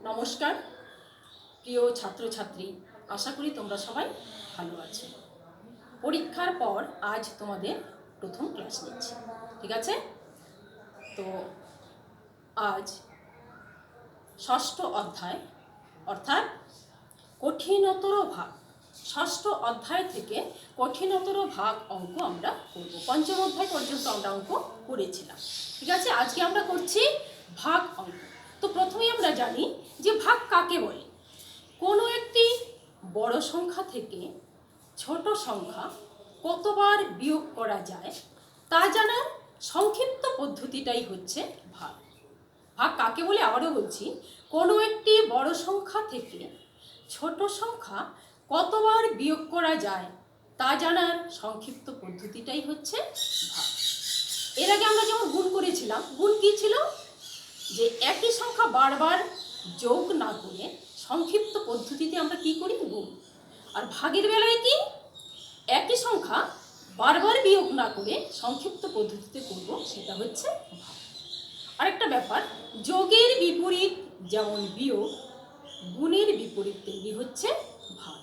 নমস্কার প্রিয় ছাত্রছাত্রী, আশা করি তোমরা সবাই ভালো আছো। পরীক্ষার পর আজ তোমাদের প্রথম ক্লাস নিচ্ছি, ঠিক আছে? তো আজ ষষ্ঠ অধ্যায় অর্থাৎ কঠিনতর ভাগ, ষষ্ঠ অধ্যায় থেকে কঠিনতর ভাগ অঙ্ক আমরা করব। পঞ্চম অধ্যায় পর্যন্ত আমরা অঙ্ক করেছিলাম, ঠিক আছে? আজকে আমরা করছি ভাগ অঙ্ক। তো প্রথমেই আমরা জানি যে ভাগ কাকে বলে। কোনো একটি বড় সংখ্যা থেকে ছোট সংখ্যা কতবার বিয়োগ করা যায় তা জানার সংক্ষিপ্ত পদ্ধতিটাই হচ্ছে ভাগ। ভাগ কাকে বলে আবারও বলছি, কোনো একটি বড় সংখ্যা থেকে ছোট সংখ্যা কতবার বিয়োগ করা যায় তা জানার সংক্ষিপ্ত পদ্ধতিটাই হচ্ছে ভাগ। এর আগে আমরা যেমন গুণ করেছিলাম, গুণ কি ছিল? যে একই সংখ্যা বারবার যোগ না করে সংক্ষিপ্ত পদ্ধতিতে আমরা কি করি? গুণ। আর ভাগের বেলায় কি? একই সংখ্যা বারবার বিয়োগ না করে সংক্ষিপ্ত পদ্ধতিতে করব, সেটা হচ্ছে ভাগ। আরেকটা ব্যাপার, যোগের বিপরীত যেমন বিয়োগ, গুণের বিপরীত তেমনি হচ্ছে ভাগ।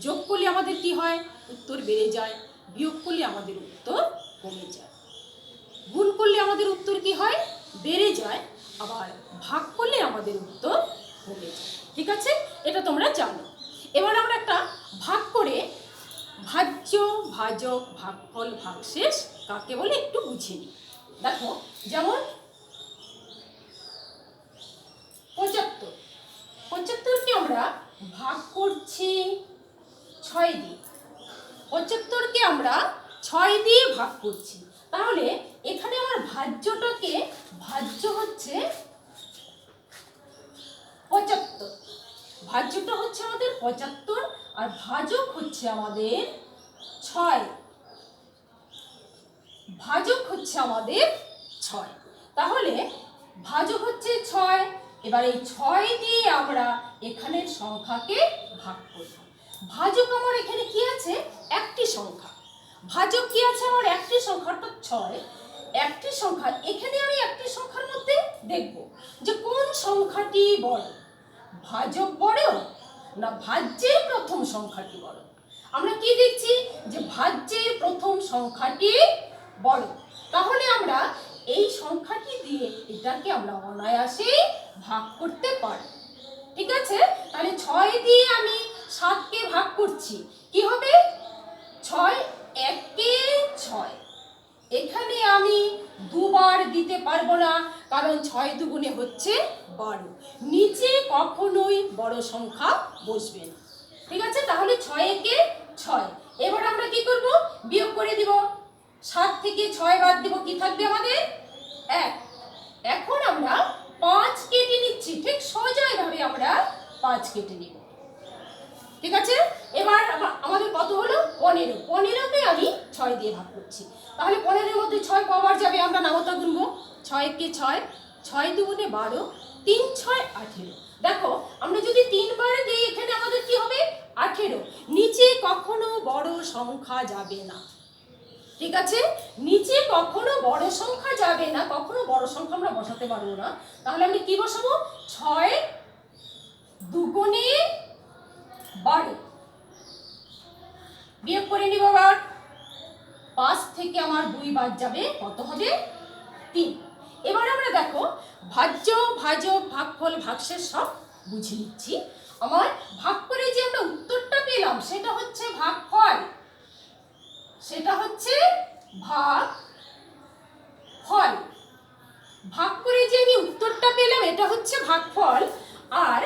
যোগ করলে আমাদের কি হয়? উত্তর বেড়ে যায়। বিয়োগ করলে আমাদের উত্তর কমে যায়। গুণ করলে আমাদের উত্তর কি হয়? বেড়ে যায়। আবার ভাগ করলে আমাদের উত্তর কমে যায়, ঠিক আছে? এটা তোমরা জানো। এবার আমরা একটা ভাগ করে ভাজ্য, ভাজক, ভাগফল, ভাগশেষ কাকে বলে একটু বুঝে নিই। দেখো, যেমন 75, 75কে আমরা ভাগ করছি 6 দিয়ে। 75কে আমরা 6 দিয়ে ভাগ করছি। তাহলে এখানে আমার ভাজ্যটাকে, ভাজ্য হচ্ছে 75, ভাজ্যটা হচ্ছে আমাদের 75 আর ভাজক হচ্ছে আমাদের 6, ভাজক হচ্ছে আমাদের 6। তাহলে ভাজক হচ্ছে 6। এবার এই 6 দিয়ে আমরা এখানের সংখ্যাকে ভাগ করব। ভাজক আমার এখানে কি আছে? একটি সংখ্যা। ভাজক কি আছে? আমার একটি সংখ্যা, অর্থাৎ 6। একটি সংখ্যা, এখানে আমি একটি সংখ্যার মধ্যে দেখব যে কোন সংখ্যাটি বড়, ভাজক বড় না ভাজ্যের প্রথম সংখ্যাটি বড়। আমরা কি দেখছি? যে ভাজ্যের প্রথম সংখ্যাটি বড়। তাহলে আমরা এই সংখ্যাটি দিয়ে এটাকে আমরা অনায়াসে ভাগ করতে পারি, ঠিক আছে? তাহলে 6 দিয়ে আমি 7কে ভাগ করছি, কি হবে? 6 একে 6। এখানে আমি দুবার দিতে পারবো না, কারণ 6 দুগুণে হচ্ছে 12। নিচে কখনোই বড় সংখ্যা বসবে না, ঠিক আছে? তাহলে 6 একে 6। এবার আমরা কি করব? বিয়োগ করে দিব। 7 থেকে 6 বাদ দিব, কি থাকবে আমাদের? 1। এখন আমরা 5 কেটে নিচ্ছি, ঠিক সোজা এভাবে আমরা 5 কেটে নিব, ঠিক আছে? এবার আমাদের কত হলো? 15। 15কে আমি 6 দিয়ে ভাগ করছি। তাহলে 15-এর মধ্যে 6 কবার যাবে? আমরা নামতা গুনবো। 6 একে 6, 6 দুগুণে 12, 3 6 18। দেখো, আমরা যদি 3 বার দিই এখানে আমাদের কি হবে? 18। নিচে কখনো বড় সংখ্যা যাবে না, ঠিক আছে? নিচে কখনো বড় সংখ্যা যাবে না, কখনো বড় সংখ্যা আমরা বসাতে পারবো না। তাহলে আমি কি বসাবো? 6 দুগুণে 12। বিয়োগ করে নিব। আবার 5 থেকে আমার 2 বাদ যাবে, কত হবে? 3। এবার আমরা দেখো ভাজ্য, ভাজক, ভাগফল, ভাগশেষ সব বুঝে নিচ্ছি। আমার ভাগ করে যে আমরা উত্তরটা পেলাম সেটা হচ্ছে ভাগফল, সেটা হচ্ছে ভাগফল। ভাগ করে যে আমি উত্তরটা পেলাম এটা হচ্ছে ভাগফল। আর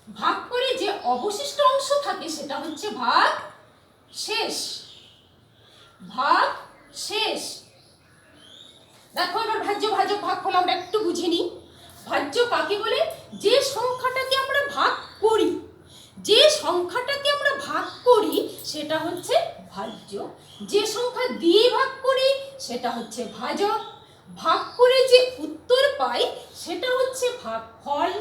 ভাগ করে যে অবশিষ্ট অংশ থাকে সেটা হচ্ছে ভাগশেষ, ভাগশেষ। দেখো, এবার ভাজ্য, ভাজক, ভাগফল আমরা একটু বুঝে নিই। ভাজ্য কাকে বলে? যে সংখ্যাটাকে আমরা ভাগ করি, যে সংখ্যাটাকে আমরা ভাগ করি সেটা হচ্ছে ভাজ্য। যে সংখ্যা দিয়ে ভাগ করি সেটা হচ্ছে ভাজক। ভাগ করে যে উত্তর পাই সেটা হচ্ছে ভাগফল।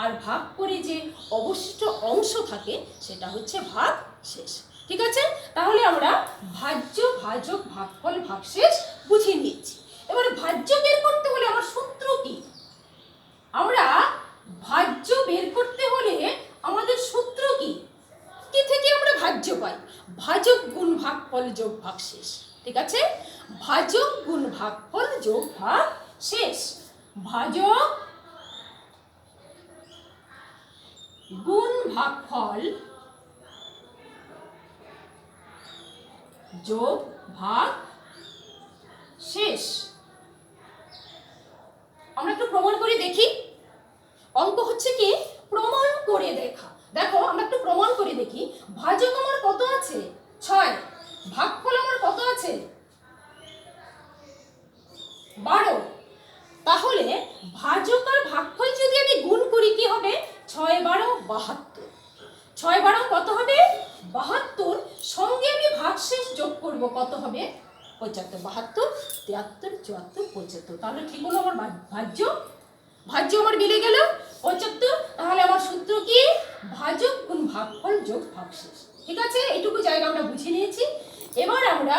আর ভাগ করে যে অবশিষ্ট অংশ থাকে সেটা হচ্ছে ভাগশেষ, ঠিক আছে? তাহলে আমরা ভাজ্য, ভাজক, ভাগফল, ভাগশেষ বুঝে নিয়েছি। এবারে ভাজ্য বের করতে হলে আমার সূত্র কি? আমরা ভাজ্য বের ভাগফল যোগ ভাগশেষ। ঠিক আছে, ভাজক গুণ ভাগফল যোগ ভাগশেষ। ভাজক গুণ ভাগফল যোগ ভাগশেষ। আমরা একটু প্রমাণ করে দেখি। অঙ্ক হচ্ছে কি প্রমাণ করে দেখা। দেখো আমরা একটু প্রমাণ করে দেখি। ভাজক আমার কত আছে 6, ভাগফল আমার কত আছে 12। তাহলে ভাজক আর ভাগফল যদি আমি গুণ করি কি হবে? 6 12 72। 6 12 কত হবে 72। সঙ্গে আমি ভাগশেষ যোগ করব, কত হবে 75। 72 73 74 75। তাহলে ঠিক হলো আমার ভাজ্য। ভাজ্য আমার মিলে গেল 75। তাহলে আমার সূত্র কি? ভাজক গুণ ভাগফল যোগ ভাগশেষ। ঠিক আছে, এইটুকু জায়গা আমরা বুঝে নিয়েছি। এবার আমরা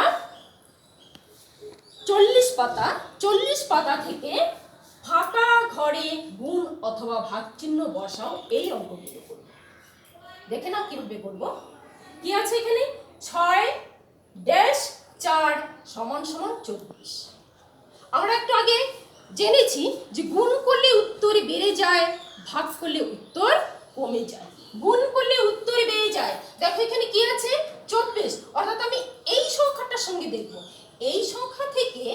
40 পাতা থেকে ফাঁকা ঘরে গুণ অথবা ভাগ চিহ্ন বসাও, এই অঙ্কগুলো করব। দেখে নাও কিভাবে করব। কি আছে এখানে? 6 ড্যাশ 4 সমান সমান 24। আমরা একটু আগে জেনেছি যে গুণ করলে উত্তর বেড়ে যায়, ভাগ করলে উত্তর কমে যায়। গুণ করলে উত্তর বেড়ে যায়। দেখো এখানে কি আছে 24, অর্থাৎ আমি এই সংখ্যাটার সঙ্গে দেখব। এই সংখ্যা থেকে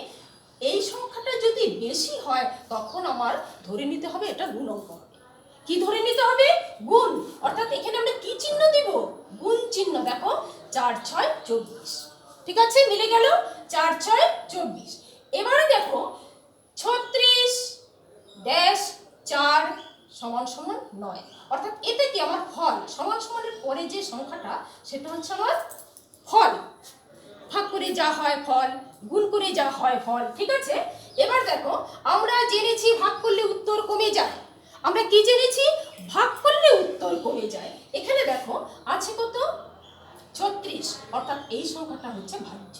এই সংখ্যাটা যদি বেশি হয় তখন আমার ধরে নিতে হবে এটা গুণ অঙ্ক হবে। কি ধরে নিতে হবে? গুণ। অর্থাৎ এখানে আমরা কি চিহ্ন দিব? গুণ চিহ্ন। দেখো 4 6 24। ঠিক আছে, মিলে গেল 4 6 24। এবারে দেখো 36 ড্যাশ 4 সমান সমান 9। অর্থাৎ এটা কি আমার ফল। সমান সমানের পরে যে সংখ্যাটা সেটা হচ্ছে আমার ফল। ভাগ করে যা হয় ফল, গুণ করে যা হয় ফল। ঠিক আছে, এবার দেখো আমরা জেনেছি ভাগ করলে উত্তর কমে যায়। আমরা কি জেনেছি? ভাগ করলে উত্তর কমে যায়। এখানে দেখো আছে কত 36, অর্থাৎ এই সংখ্যাটা হচ্ছে ভাজ্য,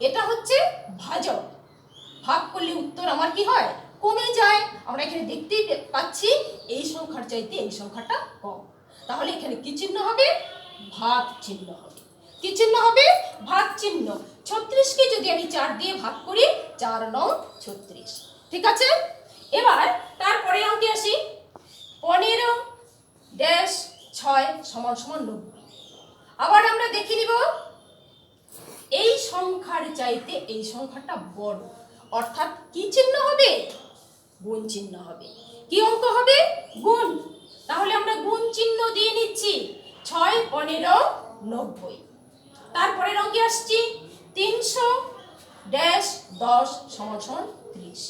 এটা হচ্ছে ভাজক। ভাগ করলে উত্তর আমার কি হয়? কমে যায়। আমরা এখানে দেখতেই পাচ্ছি এই সংখ্যার চাইতে এই সংখ্যাটা কম। তাহলে এখানে কি চিহ্ন হবে? ভাগ চিহ্ন হবে। কি চিহ্ন হবে? ভাগ চিহ্ন। 36 কে যদি আমি 4 দিয়ে ভাগ করি 4 9 36। ঠিক আছে, এবার তারপরে অঙ্কে আসি। 15 ড্যাশ 6 সমান সমান 90। আবার আমরা দেখে নিব এই সংখ্যার চাইতে এই সংখ্যাটা বড়, অর্থাৎ কি চিহ্ন হবে? গুণ চিহ্ন হবে। কি অঙ্ক হবে? গুণ। তাহলে আমরা গুণ চিহ্ন দিয়ে নিচ্ছি। 6 15 90। তারপরের অঙ্কে আসছি 300 ড্যাশ 10 সমান সমান 30।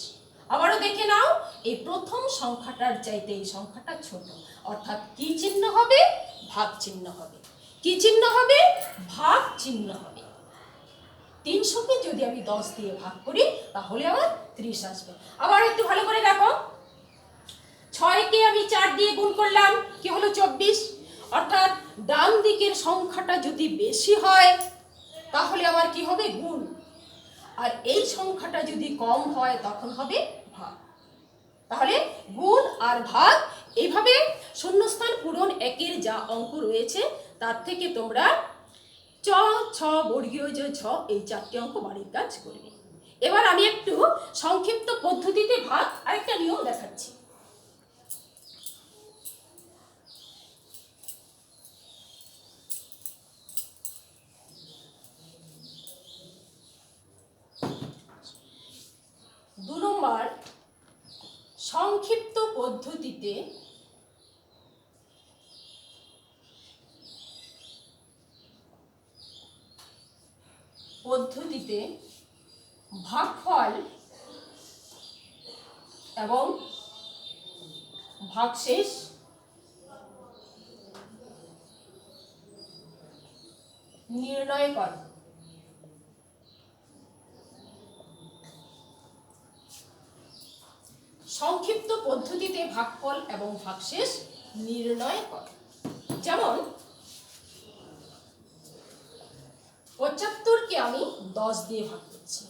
আবারও দেখে নাও এই প্রথম সংখ্যাটার চাইতে এই সংখ্যাটা ছোট, অর্থাৎ কি চিহ্ন হবে? ভাগ চিহ্ন হবে। কি চিহ্ন হবে? ভাগ চিহ্ন হবে। 300 কে যদি আমি 10 দিয়ে ভাগ করি তাহলে আমার 30 আসবে। আবার একটু ভালো করে দেখো, 6 কে আমি 4 দিয়ে গুণ করলাম, কি হলো 24। অর্থাৎ ডান দিকের সংখ্যাটা যদি বেশি হয় তাহলে আমার কি হবে? গুণ। আর এই সংখ্যাটা যদি কম হয় তখন হবে ভাগ। তাহলে গুণ আর ভাগ, এইভাবে শূন্যস্থান পূরণ একের যা অঙ্ক রয়েছে তার থেকে তোমরা চ ছ বর্গীয় যে ছ এই 4টি অঙ্ক বাড়ির কাজ করবে। এবার আমি একটু সংক্ষিপ্ত পদ্ধতিতে ভাগ আরেকটা নিয়ম দেখাচ্ছি। সংক্ষিপ্ত পদ্ধতিতে ভাগফল এবং ভাগশেষ নির্ণয় কর। সংক্ষিপ্ত পদ্ধতিতে ভাগফল এবং ভাগশেষ নির্ণয় কর। যেমন 75 কে আমি 10 দিয়ে ভাগ করছি,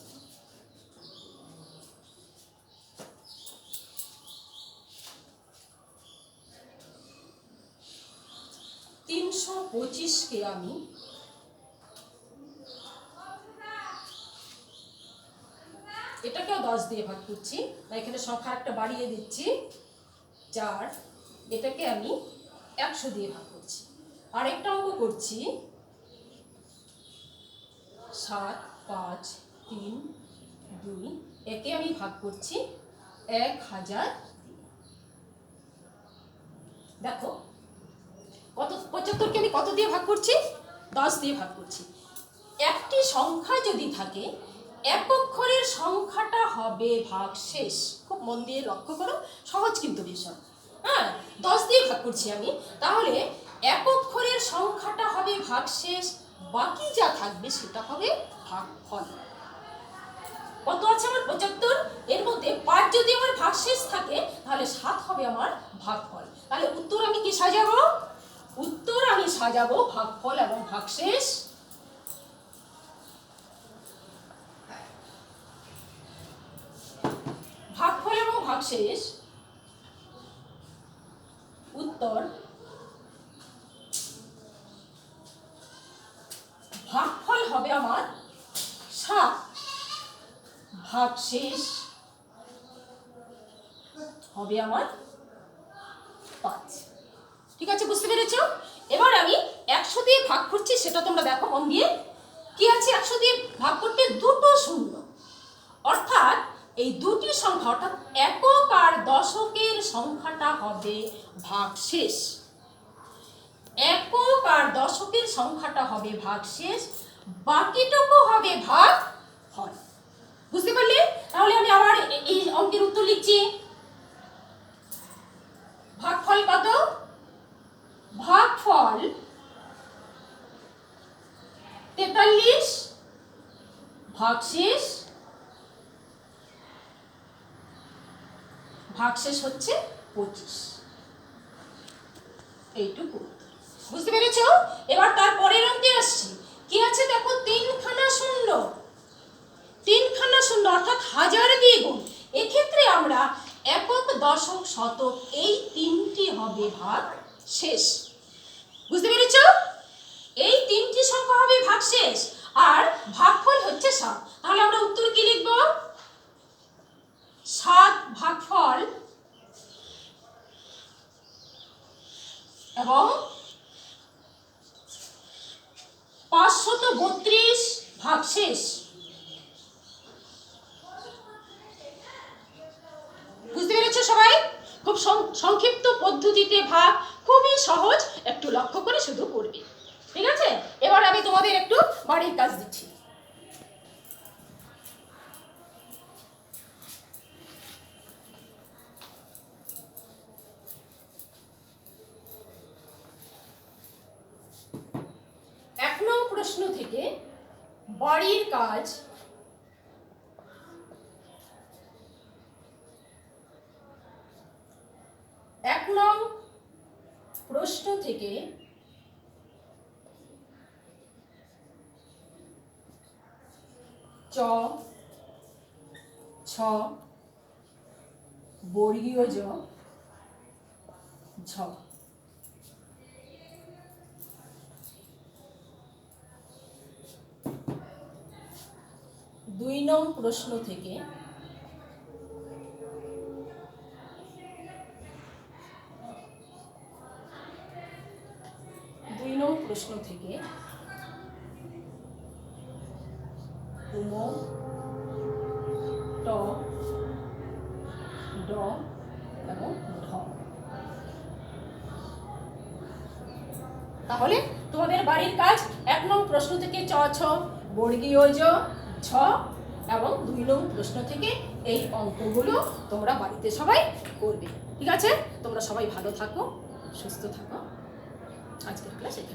325 কে আমি 10 দিয়ে ভাগ করছি, বা এখানে সংখ্যা একটা বাড়িয়ে দিচ্ছি 4, এটাকে আমি 100 দিয়ে ভাগ করছি। আরেকটা অঙ্ক করছি 7, 5, 3, 2, একে আমি ভাগ করছি 1000। দেখো কত 75কে আমি কত দিয়ে ভাগ করছি? 10 দিয়ে ভাগ করছি। একটি সংখ্যা যদি থাকে, এক অক্ষরের সংখ্যাটা হবে ভাগশেষ। খুব মন দিয়ে লক্ষ্য করো, সহজ কিন্তু বিষয়। হ্যাঁ, 10 দিয়ে ভাগ করছি আমি, তাহলে এক অক্ষরের সংখ্যাটা হবে ভাগশেষ, বাকি যা থাকবে সেটা হবে ভাগফল। কত আছে আমার? 75। এর মধ্যে 5 যদি আমার ভাগশেষ থাকে, তাহলে 7 হবে আমার ভাগফল। তাহলে উত্তর আমি কি সাজাবো? উত্তর আমি সাজাবো ভাগফল এবং ভাগশেষ। ভাগফল এবং ভাগশেষ উত্তর ভাগফল হবে আমার 7, ভাগশেষ হবে আমার 5। ঠিক আছে, বুঝতে পেরেছো? এবার আমি 100 দিয়ে ভাগ করছি, সেটা তোমরা দেখো মন দিয়ে। কি আছে 100 দিয়ে ভাগ করতে? দুটো শূন্য, অর্থাৎ এই দুটি সংখ্যা অর্থাৎ একক আর দশকের সংখ্যাটা হবে ভাগশেষ। একক আর দশকের সংখ্যাটা হবে ভাগশেষ, বাকিটুকু হবে ভাগফল। বুঝতে পারলে? তাহলে আমি আবার এই অঙ্কের উত্তর লিখছি। ভাগফল কত? ভাগফল 43, ভাগশেষ হচ্ছে 25। এইটুকু। বুঝতে পেরেছো? এবার তার পরের অঙ্কে আসছি। কি আছে দেখো? 3খানা শূন্য, 3খানা শূন্য অর্থাৎ 1000 দিয়ে গুণ। এক্ষেত্রে আমরা একক, দশক, শতক এই তিনটি হবে ভাগশেষ। বুঝতে পেরেছো? এই তিনটি সংখ্যা হবে ভাগশেষ, আর ভাগফল হচ্ছে 7। তাহলে আমরা উত্তর কি লিখব? 7 ভাগফল এবং 532 ভাগশেষ। বুঝতে পেরেছো সবাই? খুব সংক্ষিপ্ত পদ্ধতিতে ভাগ, খুবই সহজ, একটু লক্ষ্য করে শুধু করবে। ঠিক আছে, এবার আমি তোমাদের একটু বাড়ির কাজ দিচ্ছি। প্রশ্ন থেকে বাড়ির কাজ এক নং প্রশ্ন থেকে চ, ছ, বর্গীয় জ, ঝ। 2 নং প্রশ্ন থেকে উম, ট, ড এবং ঢ। তাহলে তোমাদের বাড়ির কাজ 1 নং প্রশ্ন থেকে চ, ছ, বর্গীয় জ, ছ এবং 2 নং প্রশ্ন থেকে এই অঙ্কগুলো তোমরা বাড়িতে সবাই করবে। ঠিক আছে, তোমরা সবাই ভালো থাকো, সুস্থ থাকো। আজকের ক্লাস